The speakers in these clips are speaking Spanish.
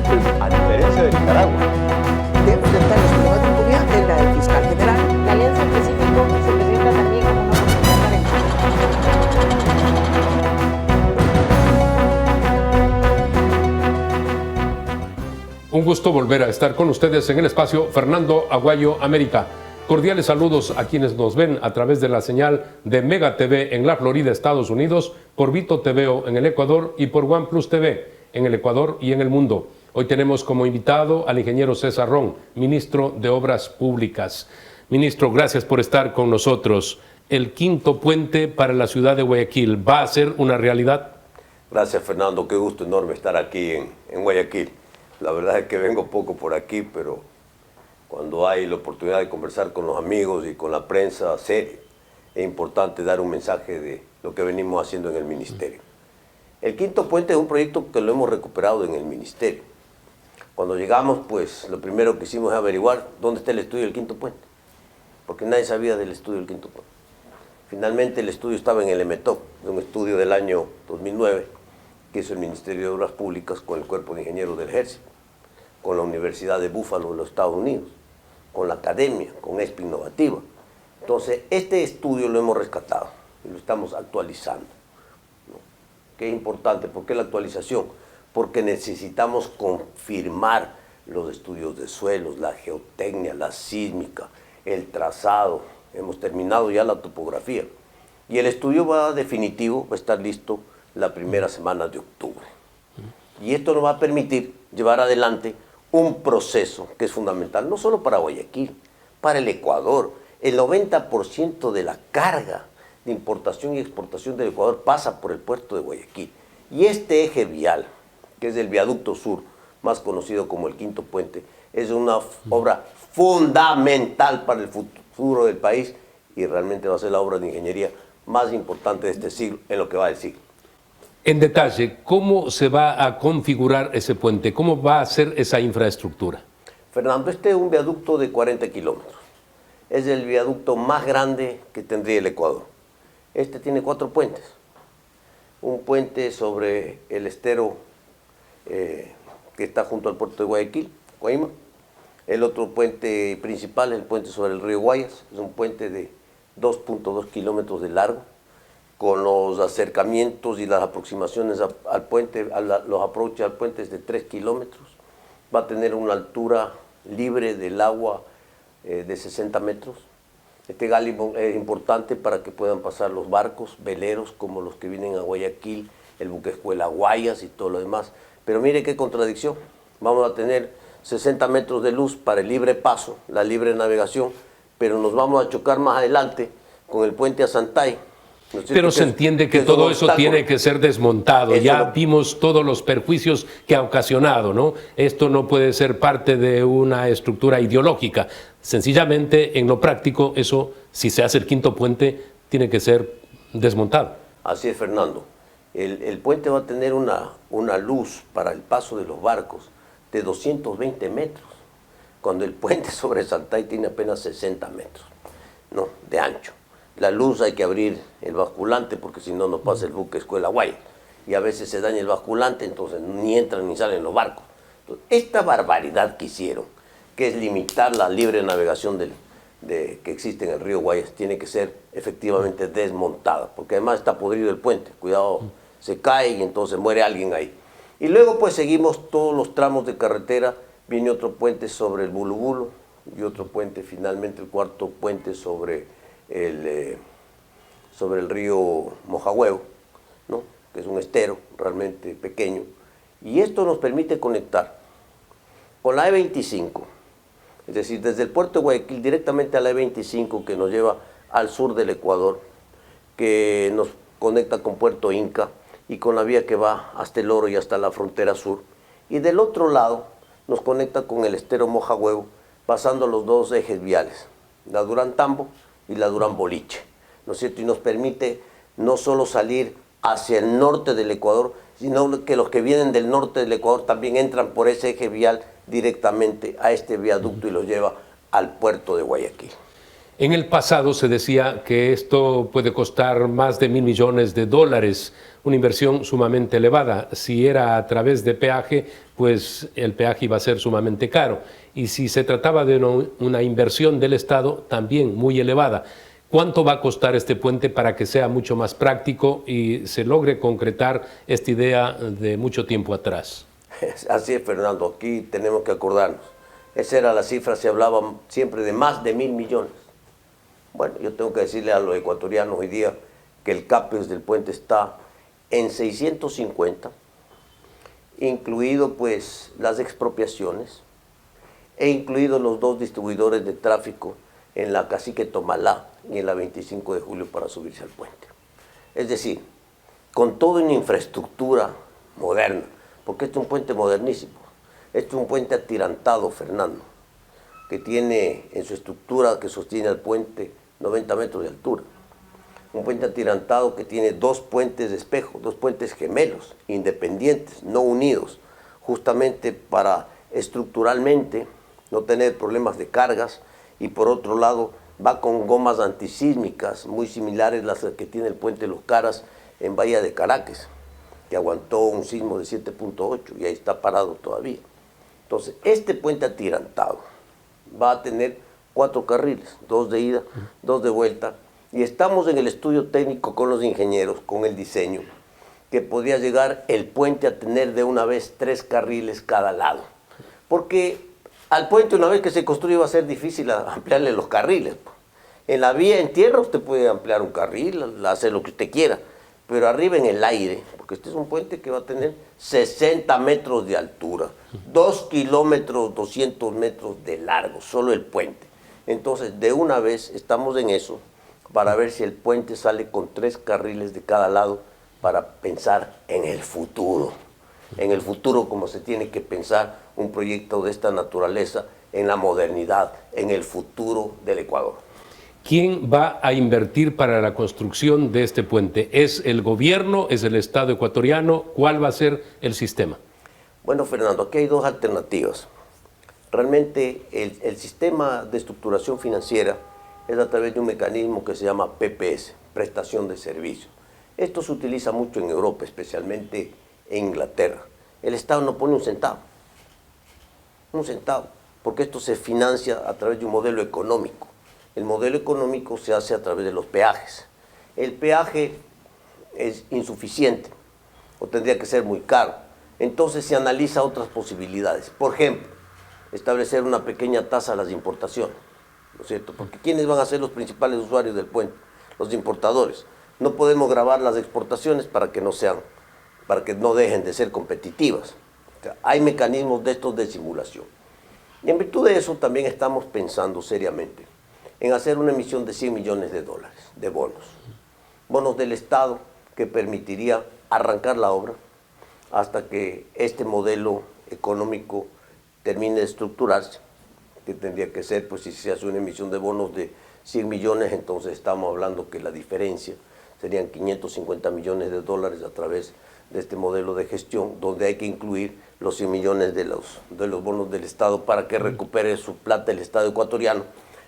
A diferencia de Nicaragua. Debe enfrentar los problemas de impunidad de la del fiscal general. La Alianza del Pacífico se presenta también como una oportunidad para Un gusto volver a estar con ustedes en el espacio Fernando Aguayo América. Cordiales saludos a quienes nos ven a través de la señal de Mega TV en la Florida, Estados Unidos, por Vito TVO en el Ecuador y por OnePlus TV en el Ecuador y en el mundo. Hoy tenemos como invitado al ingeniero César Ron, ministro de Obras Públicas. Ministro, gracias por estar con nosotros. ¿El quinto puente para la ciudad de Guayaquil va a ser una realidad? Gracias, Fernando. Qué gusto enorme estar aquí en Guayaquil. La verdad es que vengo poco por aquí, pero cuando hay la oportunidad de conversar con los amigos y con la prensa seria, es importante dar un mensaje de lo que venimos haciendo en el ministerio. El quinto puente es un proyecto que lo hemos recuperado en el ministerio. Cuando llegamos, pues lo primero que hicimos es averiguar dónde está el estudio del quinto puente, porque nadie sabía del estudio del quinto puente. Finalmente el estudio estaba en el EMETOP, un estudio del año 2009 que hizo el Ministerio de Obras Públicas con el Cuerpo de Ingenieros del Ejército, con la Universidad de Buffalo de los Estados Unidos, con la academia, con ESPI Innovativa. Entonces, este estudio lo hemos rescatado y lo estamos actualizando, ¿no? ¿Qué es importante? ¿Por qué la actualización? Porque necesitamos confirmar los estudios de suelos, la geotecnia, la sísmica, el trazado. Hemos terminado ya la topografía. Y el estudio definitivo va a estar listo la primera semana de octubre. Y esto nos va a permitir llevar adelante un proceso que es fundamental, no solo para Guayaquil, para el Ecuador. El 90% de la carga de importación y exportación del Ecuador pasa por el puerto de Guayaquil. Y este eje vial, que es el viaducto sur, más conocido como el quinto puente, es una obra fundamental para el futuro del país y realmente va a ser la obra de ingeniería más importante de este siglo, en lo que va del siglo. En detalle, ¿cómo se va a configurar ese puente? ¿Cómo va a ser esa infraestructura? Fernando, este es un viaducto de 40 kilómetros. Es el viaducto más grande que tendría el Ecuador. Este tiene 4 puentes. Un puente sobre el estero que está junto al puerto de Guayaquil, Guayma. El otro puente principal es el puente sobre el río Guayas. Es un puente de 2.2 kilómetros de largo, con los acercamientos y las aproximaciones al puente, los approaches al puente es de 3 kilómetros. Va a tener una altura libre del agua de 60 metros. Este gálibo es importante para que puedan pasar los barcos, veleros, como los que vienen a Guayaquil, el buque escuela Guayas y todo lo demás. Pero mire qué contradicción. Vamos a tener 60 metros de luz para el libre paso, la libre navegación, pero nos vamos a chocar más adelante con el puente a Santay. ¿No es cierto? Pero se entiende que todo eso tiene que ser desmontado. Ya vimos todos los perjuicios que ha ocasionado, ¿no? Esto no puede ser parte de una estructura ideológica. Sencillamente, en lo práctico, eso, si se hace el quinto puente, tiene que ser desmontado. Así es, Fernando. El puente va a tener una luz para el paso de los barcos de 220 metros, cuando el puente sobre Santay tiene apenas 60 metros, ¿no?, de ancho. La luz hay que abrir el basculante porque si no, no pasa el buque escuela Guaya. Y a veces se daña el basculante, entonces ni entran ni salen los barcos. Entonces, esta barbaridad que hicieron, que es limitar la libre navegación que existe en el río Guayas, tiene que ser efectivamente desmontada, porque además está podrido el puente. Cuidado, se cae y entonces muere alguien ahí. Y luego pues seguimos todos los tramos de carretera. Viene otro puente sobre el Bulubulo y otro puente, finalmente el cuarto puente sobre el río Mojahuevo, ¿no?, que es un estero realmente pequeño. Y esto nos permite conectar con la E25, es decir, desde el puerto de Guayaquil directamente a la E25 que nos lleva al sur del Ecuador, que nos conecta con Puerto Inca y con la vía que va hasta el Oro y hasta la frontera sur. Y del otro lado nos conecta con el estero Mojahuevo, pasando los dos ejes viales, la Durán-Tambo y la Durán-Boliche, ¿no es cierto? Y nos permite no solo salir hacia el norte del Ecuador, sino que los que vienen del norte del Ecuador también entran por ese eje vial directamente a este viaducto y los lleva al puerto de Guayaquil. En el pasado se decía que esto puede costar más de $1.000 millones, una inversión sumamente elevada. Si era a través de peaje, pues el peaje iba a ser sumamente caro. Y si se trataba de una inversión del Estado, también muy elevada. ¿Cuánto va a costar este puente para que sea mucho más práctico y se logre concretar esta idea de mucho tiempo atrás? Así es, Fernando, aquí tenemos que acordarnos. Esa era la cifra, se hablaba siempre de más de 1.000 millones. Bueno, yo tengo que decirle a los ecuatorianos hoy día que el CAPEX del puente está en 650, incluido pues las expropiaciones e incluidos los 2 distribuidores de tráfico en la Cacique Tomalá y en la 25 de julio para subirse al puente. Es decir, con toda una infraestructura moderna, porque este es un puente modernísimo, este es un puente atirantado, Fernando, que tiene en su estructura que sostiene al puente 90 metros de altura. Un puente atirantado que tiene 2 puentes de espejo, 2 puentes gemelos, independientes, no unidos, justamente para estructuralmente no tener problemas de cargas, y por otro lado va con gomas antisísmicas muy similares a las que tiene el puente Los Caras en Bahía de Caracas, que aguantó un sismo de 7.8 y ahí está parado todavía. Entonces, este puente atirantado va a tener 4 carriles, 2 de ida, 2 de vuelta, y estamos en el estudio técnico con los ingenieros, con el diseño, que podría llegar el puente a tener de una vez 3 carriles cada lado. Porque al puente, una vez que se construye, va a ser difícil ampliarle los carriles. En la vía en tierra usted puede ampliar un carril, hacer lo que usted quiera, pero arriba en el aire, porque este es un puente que va a tener 60 metros de altura, 2 kilómetros, 200 metros de largo, solo el puente. Entonces, de una vez estamos en eso, para ver si el puente sale con 3 carriles de cada lado, para pensar en el futuro como se tiene que pensar un proyecto de esta naturaleza, en la modernidad, en el futuro del Ecuador. ¿Quién va a invertir para la construcción de este puente? ¿Es el gobierno? ¿Es el Estado ecuatoriano? ¿Cuál va a ser el sistema? Bueno, Fernando, aquí hay 2 alternativas. Realmente el sistema de estructuración financiera es a través de un mecanismo que se llama PPS, prestación de servicios. Esto se utiliza mucho en Europa, especialmente en Inglaterra. El Estado no pone un centavo, porque esto se financia a través de un modelo económico. El modelo económico se hace a través de los peajes. El peaje es insuficiente o tendría que ser muy caro. Entonces se analiza otras posibilidades. Por ejemplo, establecer una pequeña tasa a las importaciones, ¿no es cierto? Porque ¿quiénes van a ser los principales usuarios del puente? Los importadores. No podemos gravar las exportaciones para que no dejen de ser competitivas. O sea, hay mecanismos de estos de simulación. Y en virtud de eso también estamos pensando seriamente en hacer una emisión de $100 millones de bonos del Estado, que permitiría arrancar la obra hasta que este modelo económico termine de estructurarse, que tendría que ser, pues si se hace una emisión de bonos de 100 millones, entonces estamos hablando que la diferencia serían $550 millones a través de este modelo de gestión, donde hay que incluir los 100 millones de los bonos del Estado para que recupere su plata el Estado ecuatoriano,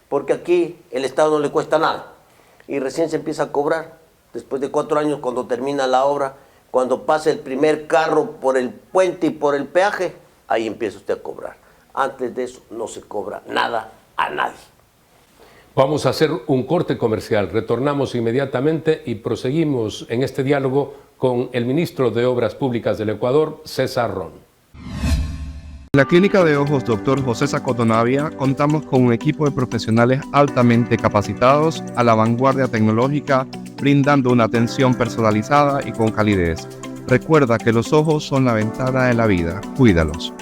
porque aquí el Estado no le cuesta nada y recién se empieza a cobrar después de 4 años, cuando termina la obra, cuando pasa el primer carro por el puente y por el peaje, ahí empieza usted a cobrar. Antes de eso no se cobra nada a nadie. Vamos a hacer un corte comercial, retornamos inmediatamente y proseguimos en este diálogo con el ministro de Obras Públicas del Ecuador, César Ron. En la Clínica de Ojos Dr. José Sacoto Navia contamos con un equipo de profesionales altamente capacitados a la vanguardia tecnológica, brindando una atención personalizada y con calidez. Recuerda que los ojos son la ventana de la vida. Cuídalos.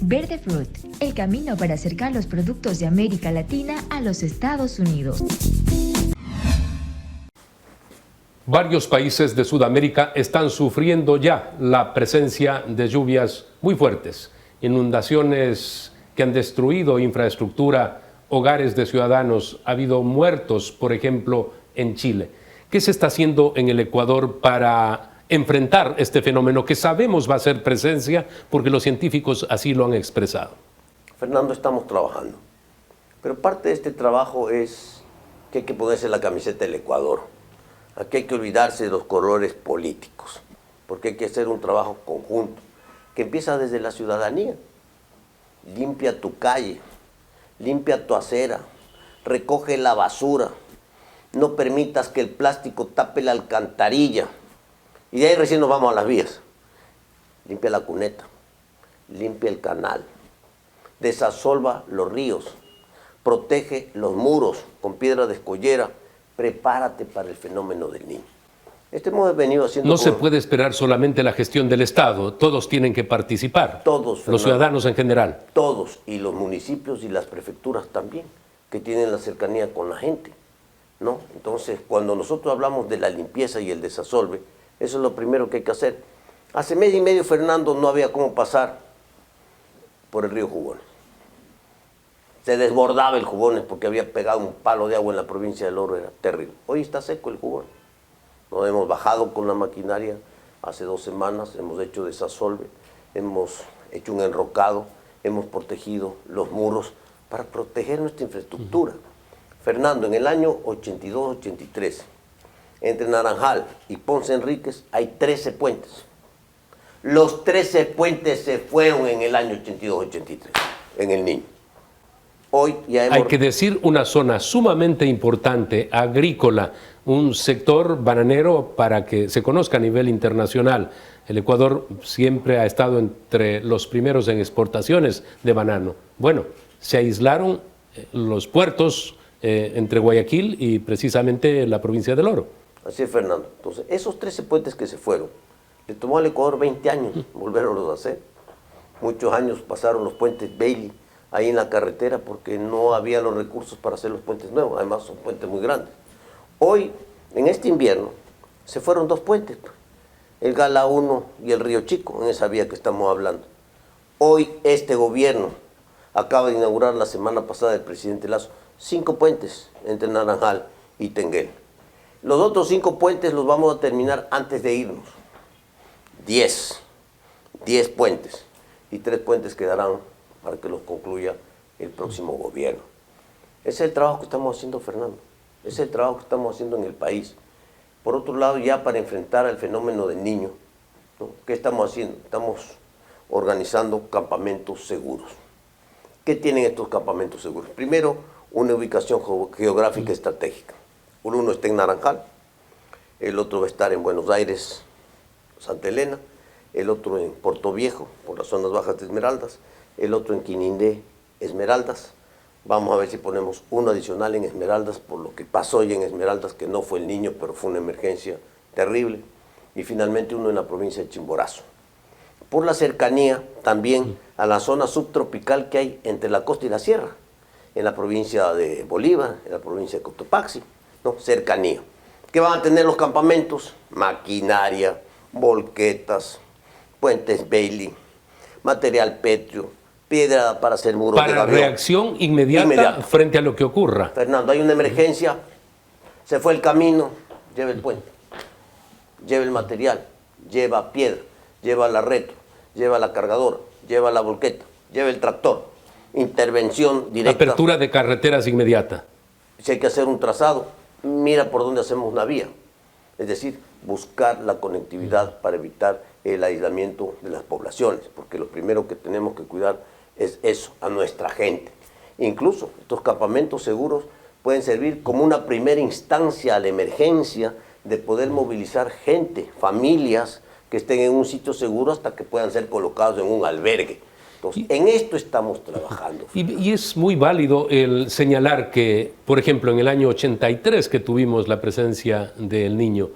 Verde Fruit, el camino para acercar los productos de América Latina a los Estados Unidos. Varios países de Sudamérica están sufriendo ya la presencia de lluvias muy fuertes, inundaciones que han destruido infraestructura, hogares de ciudadanos. Ha habido muertos, por ejemplo, en Chile. ¿Qué se está haciendo en el Ecuador para enfrentar este fenómeno que sabemos va a ser presencia porque los científicos así lo han expresado? Fernando, estamos trabajando, pero parte de este trabajo es que hay que ponerse la camiseta del Ecuador. Aquí hay que olvidarse de los colores políticos, porque hay que hacer un trabajo conjunto, que empieza desde la ciudadanía. Limpia tu calle, limpia tu acera, recoge la basura, no permitas que el plástico tape la alcantarilla, y de ahí recién nos vamos a las vías. Limpia la cuneta, limpia el canal, desasolva los ríos, protege los muros con piedra de escollera. Prepárate para el fenómeno del Niño. Hemos venido haciendo... No se puede esperar solamente la gestión del Estado, todos tienen que participar. Todos, Fernando, los ciudadanos en general. Todos, y los municipios y las prefecturas también, que tienen la cercanía con la gente, ¿no? Entonces, cuando nosotros hablamos de la limpieza y el desasolve, eso es lo primero que hay que hacer. Hace mes y medio, Fernando, no había cómo pasar por el río Jugones. Se desbordaba el Jugones porque había pegado un palo de agua en la provincia del Oro, era terrible. Hoy está seco el Jugones. Nos hemos bajado con la maquinaria hace 2 semanas, hemos hecho desasolve, hemos hecho un enrocado, hemos protegido los muros para proteger nuestra infraestructura. Fernando, en el año 82-83, entre Naranjal y Ponce Enríquez hay 13 puentes. Los 13 puentes se fueron en el año 82-83, en el Niño. Hoy ya hemos... Hay que decir, una zona sumamente importante, agrícola, un sector bananero para que se conozca a nivel internacional. El Ecuador siempre ha estado entre los primeros en exportaciones de banano. Bueno, se aislaron los puertos entre Guayaquil y precisamente la provincia del Oro. Así es, Fernando. Entonces, esos 13 puentes que se fueron, le tomó al Ecuador 20 años volverlos a hacer. Muchos años pasaron los puentes Bailey ahí en la carretera porque no había los recursos para hacer los puentes nuevos, además son puentes muy grandes. Hoy, en este invierno, se fueron 2 puentes, el Gala 1 y el Río Chico, en esa vía que estamos hablando. Hoy este gobierno acaba de inaugurar la semana pasada el presidente Lazo 5 puentes entre Naranjal y Tenguel. Los otros 5 puentes los vamos a terminar antes de irnos. 10 puentes y 3 puentes quedarán para que los concluya el próximo gobierno. Ese es el trabajo que estamos haciendo, Fernando. Ese es el trabajo que estamos haciendo en el país. Por otro lado, ya para enfrentar al fenómeno del Niño, ¿no? ¿Qué estamos haciendo? Estamos organizando campamentos seguros. ¿Qué tienen estos campamentos seguros? Primero, una ubicación geográfica estratégica. Uno está en Naranjal, el otro va a estar en Buenos Aires, Santa Elena, el otro en Puerto Viejo, por las zonas bajas de Esmeraldas, el otro en Quinindé, Esmeraldas. Vamos a ver si ponemos uno adicional en Esmeraldas, por lo que pasó hoy en Esmeraldas, que no fue el Niño, pero fue una emergencia terrible. Y finalmente uno en la provincia de Chimborazo. Por la cercanía también a la zona subtropical que hay entre la costa y la sierra, en la provincia de Bolívar, en la provincia de Cotopaxi, ¿no? Cercanía. ¿Qué van a tener los campamentos? Maquinaria, volquetas, puentes Bailey, material pétreo, piedra para hacer muros de gavión. Para reacción inmediata frente a lo que ocurra. Fernando, hay una emergencia, se fue el camino, lleva el puente, lleva el material, lleva piedra, lleva la retro, lleva la cargadora, lleva la volqueta, lleva el tractor, intervención directa. Apertura de carreteras inmediata. Si hay que hacer un trazado, mira por dónde hacemos una vía. Es decir, buscar la conectividad para evitar el aislamiento de las poblaciones, porque lo primero que tenemos que cuidar es eso, a nuestra gente. Incluso estos campamentos seguros pueden servir como una primera instancia a la emergencia de poder movilizar gente, familias que estén en un sitio seguro hasta que puedan ser colocados en un albergue. Entonces, en esto estamos trabajando. Y es muy válido el señalar que, por ejemplo, en el año 83 que tuvimos la presencia del Niño,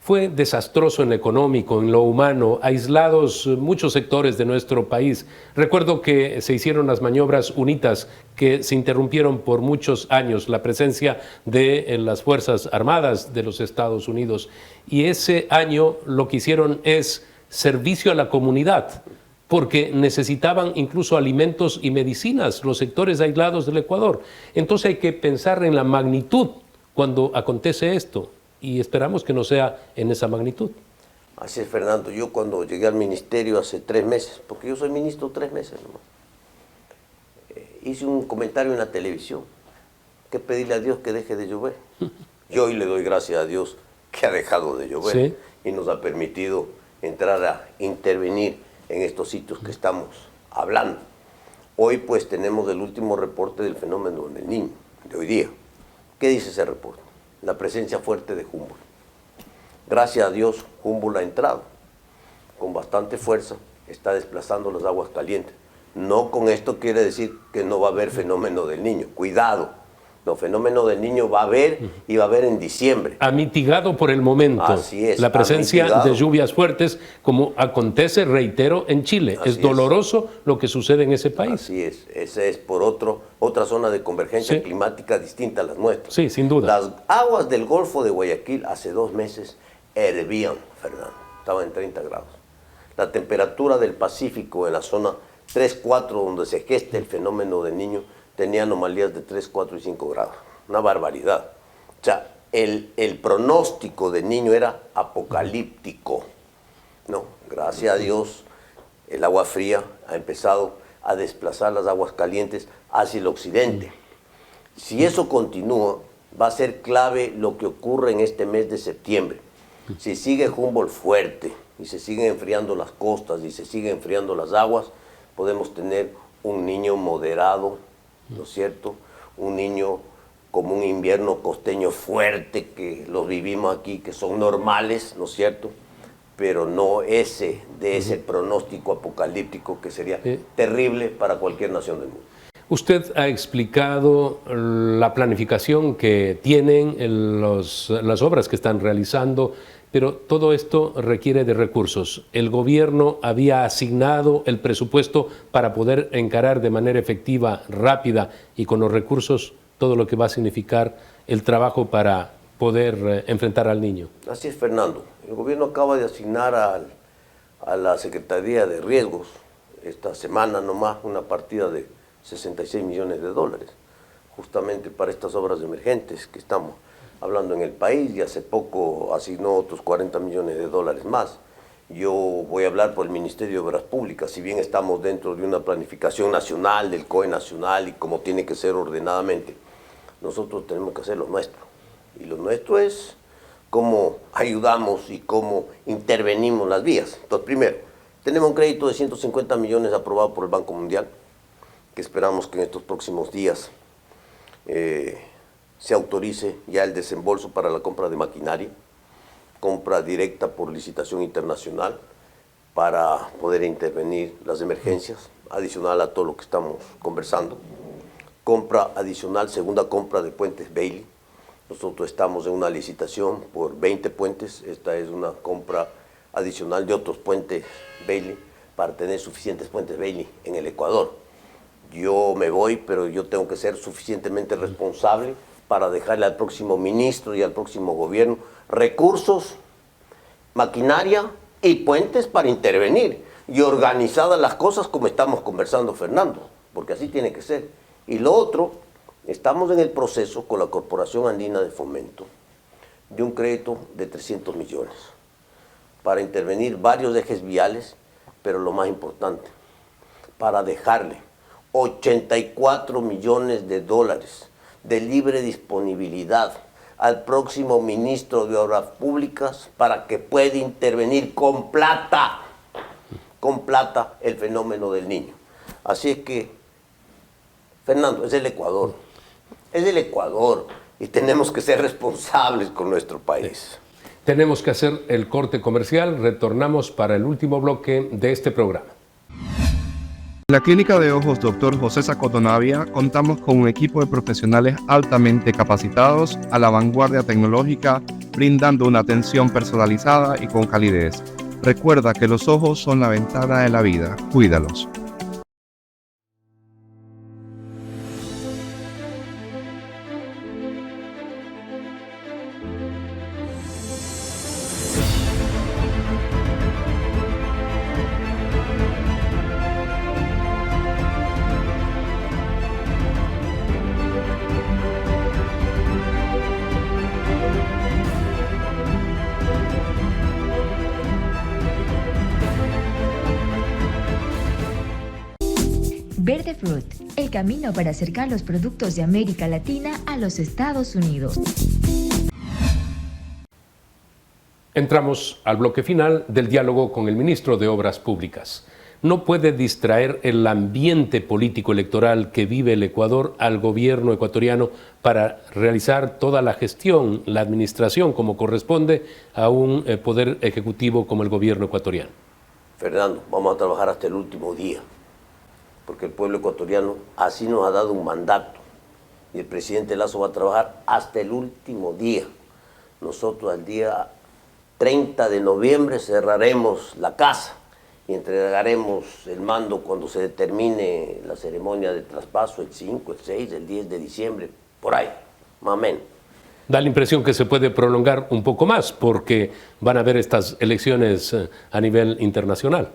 Fue desastroso en lo económico, en lo humano, aislados muchos sectores de nuestro país. Recuerdo que se hicieron las maniobras UNITAS, que se interrumpieron por muchos años, la presencia de las Fuerzas Armadas de los Estados Unidos. Y ese año lo que hicieron es servicio a la comunidad, porque necesitaban incluso alimentos y medicinas, los sectores aislados del Ecuador. Entonces hay que pensar en la magnitud cuando acontece esto. Y esperamos que no sea en esa magnitud. Así es, Fernando. Yo cuando llegué al ministerio hace 3 meses, porque yo soy ministro 3 meses nomás, hice un comentario en la televisión, que pedirle a Dios que deje de llover. Yo hoy le doy gracias a Dios que ha dejado de llover, sí, y nos ha permitido entrar a intervenir en estos sitios que estamos hablando. Hoy pues tenemos el último reporte del fenómeno del Niño, de hoy día. ¿Qué dice ese reporte? La presencia fuerte de Humboldt. Gracias a Dios, Humboldt ha entrado con bastante fuerza, está desplazando las aguas calientes. No con esto quiere decir que no va a haber fenómeno del Niño. Cuidado, el fenómeno del Niño va a haber y va a haber en diciembre. Ha mitigado por el momento. Así es, la presencia de lluvias fuertes, como acontece, reitero, en Chile. Es doloroso lo que sucede en ese país. Así es, esa es por otra zona de convergencia, sí, climática distinta a las nuestras. Sí, sin duda. Las aguas del Golfo de Guayaquil hace 2 meses hervían, Fernando, estaban en 30 grados. La temperatura del Pacífico en la zona 3-4, donde se gesta el fenómeno del Niño, tenía anomalías de 3, 4 y 5 grados. Una barbaridad. O sea, el pronóstico del Niño era apocalíptico, ¿no? Gracias a Dios, el agua fría ha empezado a desplazar las aguas calientes hacia el occidente. Si eso continúa, va a ser clave lo que ocurre en este mes de septiembre. Si sigue Humboldt fuerte y se siguen enfriando las costas y se siguen enfriando las aguas, podemos tener un Niño moderado, ¿no es cierto? Un Niño como un invierno costeño fuerte, que los vivimos aquí, que son normales, ¿no es cierto? Pero no ese pronóstico apocalíptico que sería terrible para cualquier nación del mundo. Usted ha explicado la planificación que tienen, las obras que están realizando, pero todo esto requiere de recursos. El gobierno había asignado el presupuesto para poder encarar de manera efectiva, rápida y con los recursos todo lo que va a significar el trabajo para poder enfrentar al niño. Así es, Fernando. El gobierno acaba de asignar a la Secretaría de Riesgos esta semana nomás una partida de 66 millones de dólares, justamente para estas obras emergentes que estamos hablando en el país, y hace poco asignó otros 40 millones de dólares más. Yo voy a hablar por el Ministerio de Obras Públicas, si bien estamos dentro de una planificación nacional, del COE nacional, y como tiene que ser ordenadamente, nosotros tenemos que hacer lo nuestro. Y lo nuestro es cómo ayudamos y cómo intervenimos las vías. Entonces, primero, tenemos un crédito de 150 millones aprobado por el Banco Mundial, que esperamos que en estos próximos días se autorice ya el desembolso para la compra de maquinaria, compra directa por licitación internacional para poder intervenir las emergencias, adicional a todo lo que estamos conversando. Compra adicional, segunda compra de puentes Bailey. Nosotros estamos en una licitación por 20 puentes, esta es una compra adicional de otros puentes Bailey para tener suficientes puentes Bailey en el Ecuador. Yo me voy, pero yo tengo que ser suficientemente responsable para dejarle al próximo ministro y al próximo gobierno recursos, maquinaria y puentes para intervenir, y organizadas las cosas como estamos conversando, Fernando, porque así tiene que ser. Y lo otro, estamos en el proceso con la Corporación Andina de Fomento de un crédito de 300 millones para intervenir varios ejes viales, pero lo más importante, para dejarle 84 millones de dólares de libre disponibilidad al próximo ministro de Obras Públicas para que pueda intervenir con plata el fenómeno del niño. Así es que, Fernando, es el Ecuador y tenemos que ser responsables con nuestro país. Tenemos que hacer el corte comercial, retornamos para el último bloque de este programa. En la Clínica de Ojos Dr. José Sacotonavia contamos con un equipo de profesionales altamente capacitados, a la vanguardia tecnológica, brindando una atención personalizada y con calidez. Recuerda que los ojos son la ventana de la vida. Cuídalos. Verde Fruit, el camino para acercar los productos de América Latina a los Estados Unidos. Entramos al bloque final del diálogo con el ministro de Obras Públicas. No puede distraer el ambiente político electoral que vive el Ecuador al gobierno ecuatoriano para realizar toda la gestión, la administración, como corresponde a un poder ejecutivo como el gobierno ecuatoriano. Fernando, vamos a trabajar hasta el último día, porque el pueblo ecuatoriano así nos ha dado un mandato y el presidente Lasso va a trabajar hasta el último día. Nosotros al día 30 de noviembre cerraremos la casa y entregaremos el mando cuando se determine la ceremonia de traspaso, el 5, el 6, el 10 de diciembre, por ahí, más o menos. Da la impresión que se puede prolongar un poco más porque van a haber estas elecciones a nivel internacional.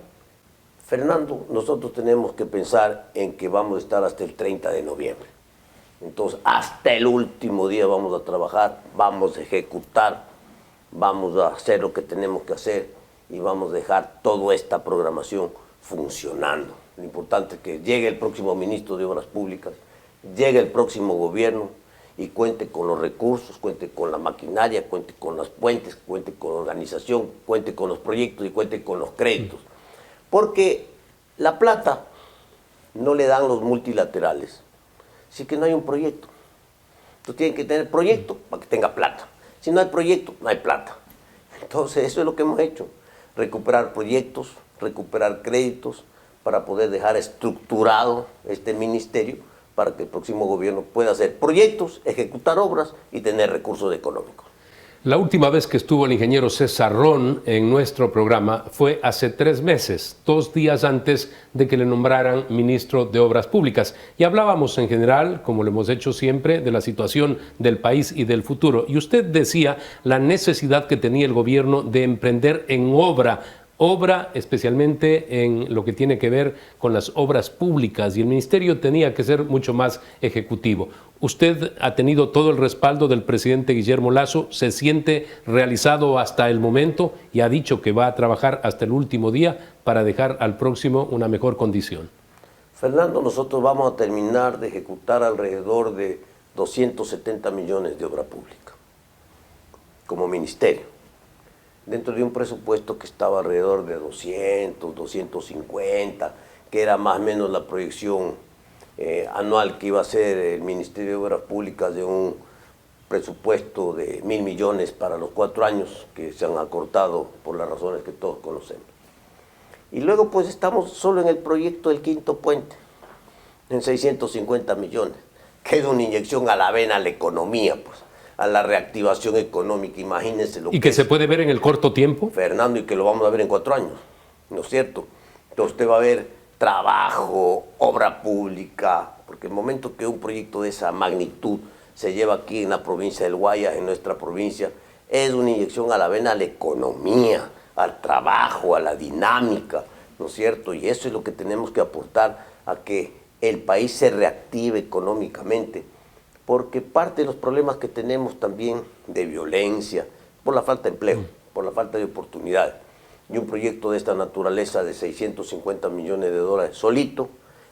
Fernando, nosotros tenemos que pensar en que vamos a estar hasta el 30 de noviembre. Entonces, hasta el último día vamos a trabajar, vamos a ejecutar, vamos a hacer lo que tenemos que hacer y vamos a dejar toda esta programación funcionando. Lo importante es que llegue el próximo ministro de Obras Públicas, llegue el próximo gobierno y cuente con los recursos, cuente con la maquinaria, cuente con las puentes, cuente con la organización, cuente con los proyectos y cuente con los créditos. Porque la plata no le dan los multilaterales, así que no hay un proyecto. Tú tienes que tener proyecto para que tenga plata. Si no hay proyecto, no hay plata. Entonces eso es lo que hemos hecho, recuperar proyectos, recuperar créditos para poder dejar estructurado este ministerio para que el próximo gobierno pueda hacer proyectos, ejecutar obras y tener recursos económicos. La última vez que estuvo el ingeniero César Ron en nuestro programa fue hace 3 meses, 2 días antes de que le nombraran ministro de Obras Públicas. Y hablábamos en general, como lo hemos hecho siempre, de la situación del país y del futuro. Y usted decía la necesidad que tenía el gobierno de emprender en obra especialmente en lo que tiene que ver con las obras públicas, y el ministerio tenía que ser mucho más ejecutivo. Usted ha tenido todo el respaldo del presidente Guillermo Lasso, se siente realizado hasta el momento y ha dicho que va a trabajar hasta el último día para dejar al próximo una mejor condición. Fernando, nosotros vamos a terminar de ejecutar alrededor de 270 millones de obra pública como ministerio, dentro de un presupuesto que estaba alrededor de 200, 250, que era más o menos la proyección anual que iba a ser el Ministerio de Obras Públicas, de un presupuesto de 1.000 millones para los 4 años que se han acortado por las razones que todos conocemos. Y luego pues estamos solo en el proyecto del quinto puente, en 650 millones, que es una inyección a la vena a la economía, pues, a la reactivación económica, imagínense lo que ¿Y que se puede ver en el corto tiempo? Fernando, y que lo vamos a ver en 4 años, ¿no es cierto? Entonces usted va a ver trabajo, obra pública, porque el momento que un proyecto de esa magnitud se lleva aquí en la provincia del Guayas, en nuestra provincia, es una inyección a la vena a la economía, al trabajo, a la dinámica, ¿no es cierto? Y eso es lo que tenemos que aportar a que el país se reactive económicamente, porque parte de los problemas que tenemos también de violencia, por la falta de empleo, por la falta de oportunidades, y un proyecto de esta naturaleza de 650 millones de dólares solito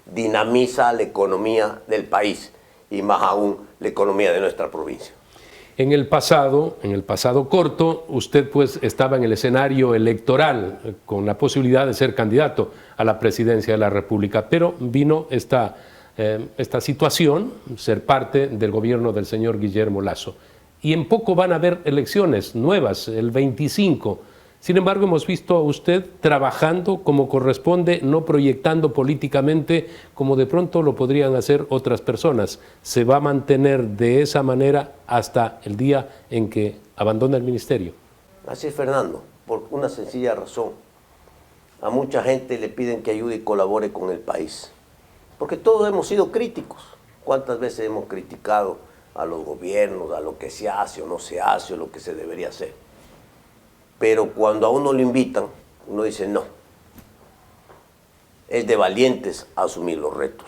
dinamiza la economía del país y más aún la economía de nuestra provincia. En el pasado corto, usted pues estaba en el escenario electoral con la posibilidad de ser candidato a la presidencia de la República, pero vino esta situación, ser parte del gobierno del señor Guillermo Lasso. Y en poco van a haber elecciones nuevas, el 25. Sin embargo, hemos visto a usted trabajando como corresponde, no proyectando políticamente como de pronto lo podrían hacer otras personas. ¿Se va a mantener de esa manera hasta el día en que abandona el ministerio? Así es, Fernando, por una sencilla razón. A mucha gente le piden que ayude y colabore con el país, porque todos hemos sido críticos. ¿Cuántas veces hemos criticado a los gobiernos, a lo que se hace o no se hace, o lo que se debería hacer? Pero cuando a uno lo invitan, uno dice no. Es de valientes asumir los retos.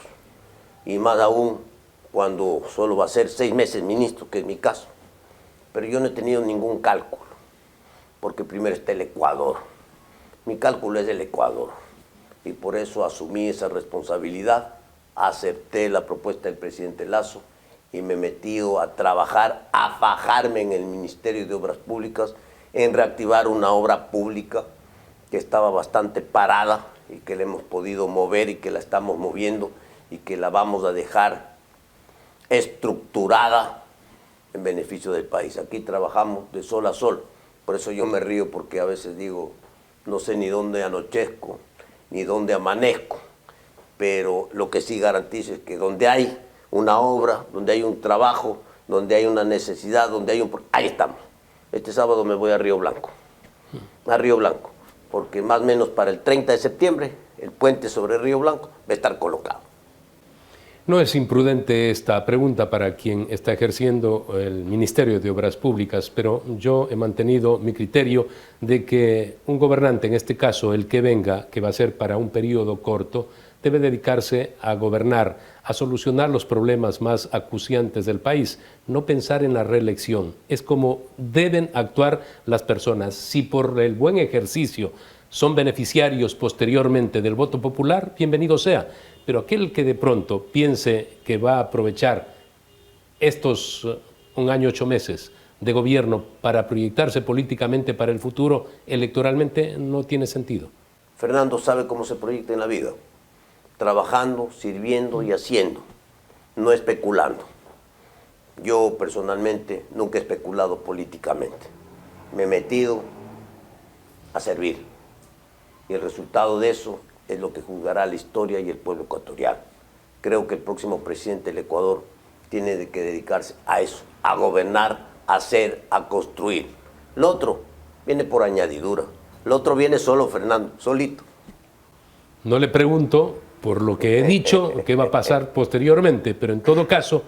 Y más aún cuando solo va a ser 6 meses ministro, que es mi caso. Pero yo no he tenido ningún cálculo, porque primero está el Ecuador. Mi cálculo es el Ecuador. Y por eso asumí esa responsabilidad, acepté la propuesta del presidente Lasso y me he metido a trabajar, a fajarme en el Ministerio de Obras Públicas, en reactivar una obra pública que estaba bastante parada y que la hemos podido mover y que la estamos moviendo y que la vamos a dejar estructurada en beneficio del país. Aquí trabajamos de sol a sol, por eso yo me río, porque a veces digo, no sé ni dónde anochezco, ni dónde amanezco, pero lo que sí garantizo es que donde hay una obra, donde hay un trabajo, donde hay una necesidad, donde hay ahí estamos. Este sábado me voy a Río Blanco, porque más o menos para el 30 de septiembre el puente sobre Río Blanco va a estar colocado. No es imprudente esta pregunta para quien está ejerciendo el Ministerio de Obras Públicas, pero yo he mantenido mi criterio de que un gobernante, en este caso el que venga, que va a ser para un periodo corto, debe dedicarse a gobernar, a solucionar los problemas más acuciantes del país, no pensar en la reelección. Es como deben actuar las personas. Si por el buen ejercicio son beneficiarios posteriormente del voto popular, bienvenido sea. Pero aquel que de pronto piense que va a aprovechar estos 1 año, 8 meses de gobierno para proyectarse políticamente para el futuro, electoralmente, no tiene sentido. Fernando sabe cómo se proyecta en la vida. Trabajando, sirviendo y haciendo, no especulando. Yo personalmente nunca he especulado políticamente. Me he metido a servir. Y el resultado de eso es lo que juzgará la historia y el pueblo ecuatoriano. Creo que el próximo presidente del Ecuador tiene que dedicarse a eso, a gobernar, a hacer, a construir. Lo otro viene por añadidura. Lo otro viene solo, Fernando, solito. No le pregunto por lo que he dicho, qué va a pasar posteriormente, pero en todo caso,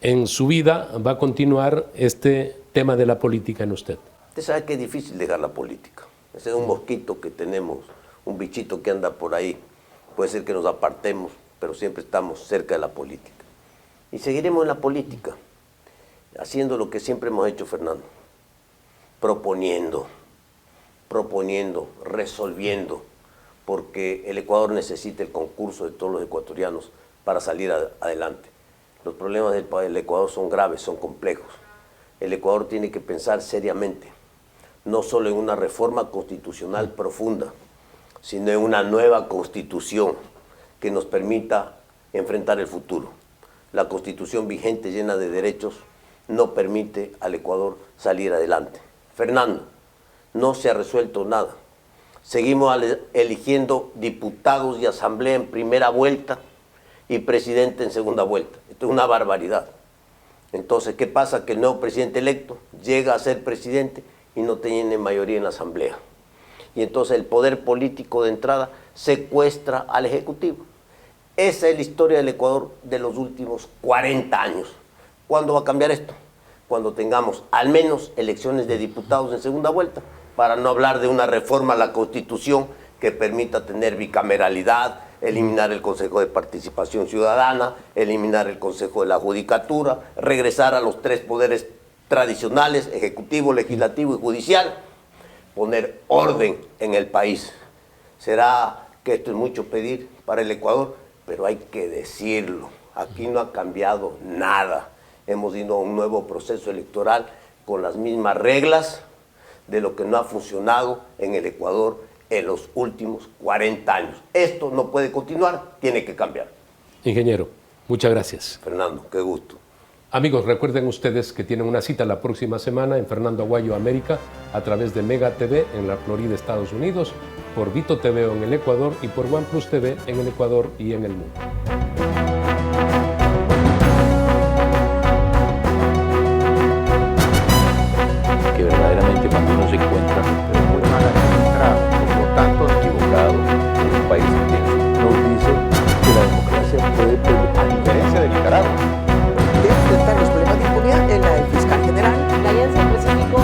en su vida va a continuar este tema de la política en usted. Usted sabe que es difícil dejar la política. Ese es un mosquito que tenemos, un bichito que anda por ahí. Puede ser que nos apartemos, pero siempre estamos cerca de la política. Y seguiremos en la política, haciendo lo que siempre hemos hecho, Fernando. Proponiendo, resolviendo, porque el Ecuador necesita el concurso de todos los ecuatorianos para salir adelante. Los problemas del Ecuador son graves, son complejos. El Ecuador tiene que pensar seriamente, no solo en una reforma constitucional profunda, sino en una nueva constitución que nos permita enfrentar el futuro. La constitución vigente, llena de derechos, no permite al Ecuador salir adelante. Fernando, no se ha resuelto nada. Seguimos eligiendo diputados y asamblea en primera vuelta y presidente en segunda vuelta. Esto es una barbaridad. Entonces, ¿qué pasa? Que el nuevo presidente electo llega a ser presidente y no tiene mayoría en la asamblea. Y entonces el poder político de entrada secuestra al Ejecutivo. Esa es la historia del Ecuador de los últimos 40 años. ¿Cuándo va a cambiar esto? Cuando tengamos al menos elecciones de diputados en segunda vuelta, para no hablar de una reforma a la Constitución que permita tener bicameralidad, eliminar el Consejo de Participación Ciudadana, eliminar el Consejo de la Judicatura, regresar a los 3 poderes tradicionales, ejecutivo, legislativo y judicial, poner orden en el país. Será que esto es mucho pedir para el Ecuador, pero hay que decirlo. Aquí no ha cambiado nada. Hemos ido a un nuevo proceso electoral con las mismas reglas de lo que no ha funcionado en el Ecuador en los últimos 40 años. Esto no puede continuar, tiene que cambiar. Ingeniero, muchas gracias. Fernando, qué gusto. Amigos, recuerden ustedes que tienen una cita la próxima semana en Fernando Aguayo América a través de Mega TV en la Florida, Estados Unidos, por Vito TV en el Ecuador y por OnePlus TV en el Ecuador y en el mundo. Que verdaderamente cuando uno se encuentra muy mal administrado, por lo tanto equivocado, en un país que nos dice que la democracia puede, a diferencia de Nicaragua, de enfrentar los problemas de impunidad en la del fiscal general. La Alianza del Pacífico